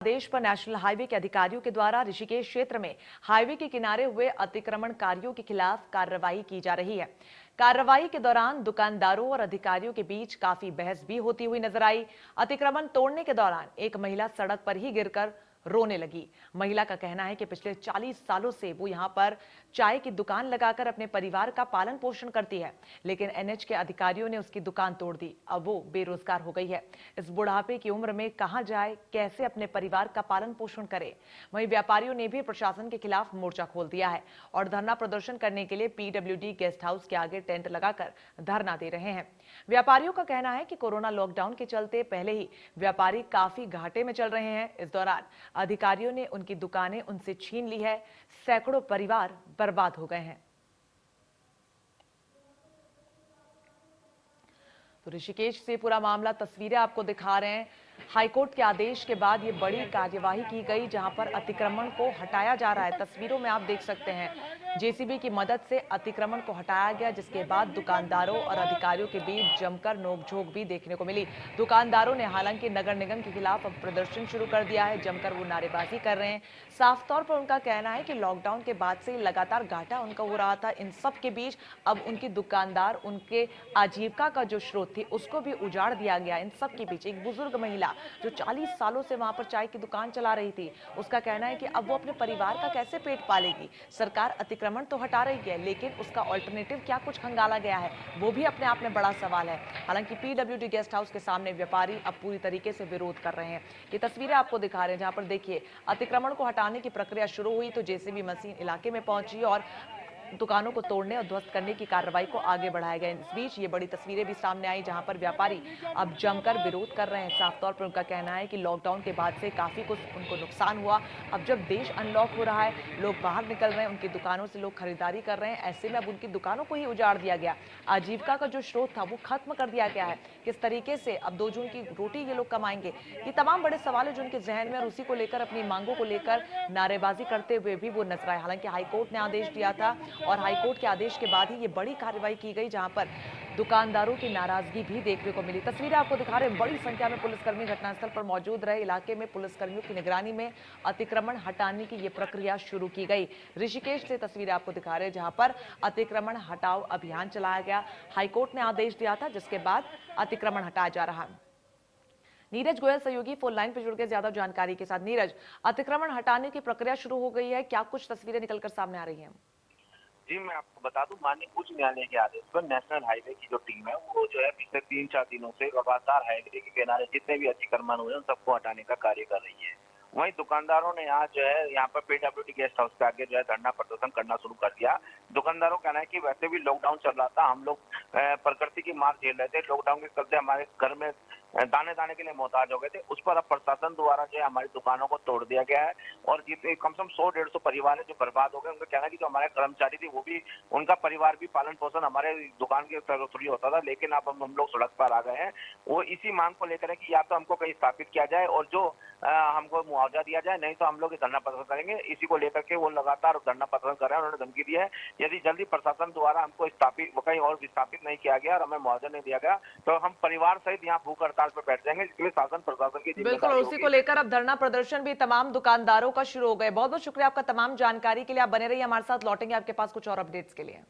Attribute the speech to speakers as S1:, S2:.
S1: देश पर national highway के अधिकारियों के द्वारा ऋषिकेश क्षेत्र में हाईवे के किनारे हुए अतिक्रमणकारियों के खिलाफ कार्रवाई की जा रही है। कार्रवाई के दौरान दुकानदारों और अधिकारियों के बीच काफी बहस भी होती हुई नजर आई। अतिक्रमण तोड़ने के दौरान एक महिला सड़क पर ही गिरकर रोने लगी। महिला का कहना है कि पिछले 40 सालों से वो यहाँ पर चाय की दुकान लगाकर अपने परिवार का पालन पोषण करती है, लेकिन एनएच के अधिकारियों ने उसकी दुकान तोड़ दी। अब वो बेरोजगार हो गई है। इस बुढ़ापे की उम्र में कहां जाए, कैसे अपने परिवार का पालन पोषण करे। वहीं व्यापारियों ने भी प्रशासन के खिलाफ मोर्चा खोल दिया है और धरना प्रदर्शन करने के लिए पीडब्ल्यूडी गेस्ट हाउस के आगे टेंट लगाकर धरना दे रहे हैं। व्यापारियों का कहना है कि कोरोना लॉकडाउन के चलते पहले ही व्यापारी काफी घाटे में चल रहे हैं। इस दौरान अधिकारियों ने उनकी दुकानें उनसे छीन ली है। सैकड़ों परिवार बर्बाद हो गए हैं। तो ऋषिकेश से पूरा मामला तस्वीरें आपको दिखा रहे हैं। हाईकोर्ट के आदेश के बाद ये बड़ी कार्यवाही की गई, जहां पर अतिक्रमण को हटाया जा रहा है। तस्वीरों में आप देख सकते हैं जेसीबी की मदद से अतिक्रमण को हटाया गया, जिसके बाद दुकानदारों और अधिकारियों के बीच जमकर नोकझोंक भी देखने को मिली। दुकानदारों ने हालांकि नगर निगम के खिलाफ अब प्रदर्शन शुरू कर दिया है। जमकर वो नारेबाजी कर रहे हैं। साफ तौर पर उनका कहना है कि लॉकडाउन के बाद से लगातार घाटा उनका हो रहा था। इन सब के बीच अब उनकी दुकानदार, उनके आजीविका का जो स्रोत थी, उसको भी उजाड़ दिया गया। इन सब के बीच एक बुजुर्ग महिला जो 40 सालों से वहां पर चाय की दुकान चला रही थी, उसका कहना है कि अब वो अपने परिवार का कैसे पेट पालेगी। सरकार अतिक्रमण तो हटा रही है, लेकिन उसका ऑल्टरनेटिव क्या कुछ खंगाला गया है, वो भी अपने आप में बड़ा सवाल है। हालांकि पीडब्ल्यूडी गेस्ट हाउस के सामने व्यापारी अब पूरी तरीके से विरोध कर रहे हैं। ये तस्वीरें आपको दिखा रहे हैं, जहां पर देखिए अतिक्रमण को हटाने की प्रक्रिया शुरू हुई तो जेसीबी मशीन इलाके में पहुंची और दुकानों को तोड़ने और ध्वस्त करने की कार्रवाई को आगे बढ़ाया गया। इस बीच ये बड़ी तस्वीरें भी सामने आई, जहां पर व्यापारी अब जमकर विरोध कर रहे हैं। साफ तौर पर उनका कहना है कि लॉकडाउन के बाद से काफी कुछ उनको नुकसान हुआ। अब जब देश अनलॉक हो रहा है, लोग बाहर निकल रहे हैं, उनकी दुकानों से लोग खरीदारी कर रहे हैं, ऐसे में अब उनकी दुकानों को ही उजाड़ दिया गया। आजीविका का जो स्रोत था वो खत्म कर दिया गया है। किस तरीके से अब 2 जून की रोटी ये लोग कमाएंगे, ये तमाम बड़े सवाल है जो उनके जहन में, और उसी को लेकर अपनी मांगों को लेकर नारेबाजी करते हुए भी वो नजर आए। हालांकि हाईकोर्ट ने आदेश दिया था और हाईकोर्ट के आदेश के बाद ही ये बड़ी कार्रवाई की गई, जहां पर दुकानदारों की नाराजगी भी देखने को मिली। तस्वीरें आपको दिखा रहे हैं, बड़ी संख्या में पुलिसकर्मी घटनास्थल पर मौजूद रहे। इलाके में पुलिसकर्मियों की निगरानी में अतिक्रमण हटाने की ये प्रक्रिया शुरू की गई। ऋषिकेश से तस्वीरें आपको दिखा रहे हैं, जहां पर अतिक्रमण हटाओ अभियान चलाया गया। हाईकोर्ट ने आदेश दिया था, जिसके बाद अतिक्रमण हटाया जा रहा है। नीरज गोयल सहयोगी फोन लाइन पर जुड़ गए ज्यादा जानकारी के साथ। नीरज, अतिक्रमण हटाने की प्रक्रिया शुरू हो गई है, क्या कुछ तस्वीरें निकलकर सामने आ रही हैं?
S2: जी, मैं आपको बता दूं, माननीय उच्च न्यायालय के आदेश पर नेशनल हाईवे की जो टीम है वो जो है पिछले 3-4 दिनों से लगातार हाईवे के किनारे जितने भी अतिक्रमण हुए उन सबको हटाने का कार्य कर रही है। वहीं दुकानदारों ने आज जो है यहाँ पर पीडब्ल्यूडी गेस्ट हाउस के आगे जो है धरना प्रदर्शन करना शुरू कर दिया। दुकानदारों का कहना है कि वैसे भी लॉकडाउन चल रहा था, हम लोग प्रकृति की मार झेल रहे थे, लॉकडाउन के चलते हमारे घर में दाने दाने के लिए मोहताज हो गए थे। उस पर अब प्रशासन द्वारा जो है हमारी दुकानों को तोड़ दिया गया है और जितने कम से कम 100-150 परिवार है जो बर्बाद हो गए। उनका कहना है कि जो हमारे कर्मचारी थे वो भी, उनका परिवार भी पालन पोषण हमारे दुकान के थ्रू होता था, लेकिन अब हम लोग सड़क पर आ गए हैं। वो इसी मांग को लेकर है कि या तो हमको कहीं स्थापित किया जाए और जो हमको मुआवजा दिया जाए, नहीं तो हम लोग धरना प्रदर्शन करेंगे। इसी को लेकर के वो लगातार धरना प्रदर्शन कर रहे हैं। उन्होंने धमकी दी है यदि जल्दी प्रशासन द्वारा हमको स्थापित कहीं और विस्थापित नहीं किया गया और हमें मुआवजा नहीं दिया गया तो हम परिवार सहित यहाँ भूख हड़ताल पर बैठ जाएंगे। इसके लिए शासन प्रशासन की
S1: बिल्कुल, उसी को लेकर अब धरना प्रदर्शन भी तमाम दुकानदारों का शुरू हो गए। बहुत बहुत शुक्रिया आपका तमाम जानकारी के लिए। आप बने रहिए हमारे साथ, लौटेंगे आपके पास कुछ और अपडेट्स के लिए।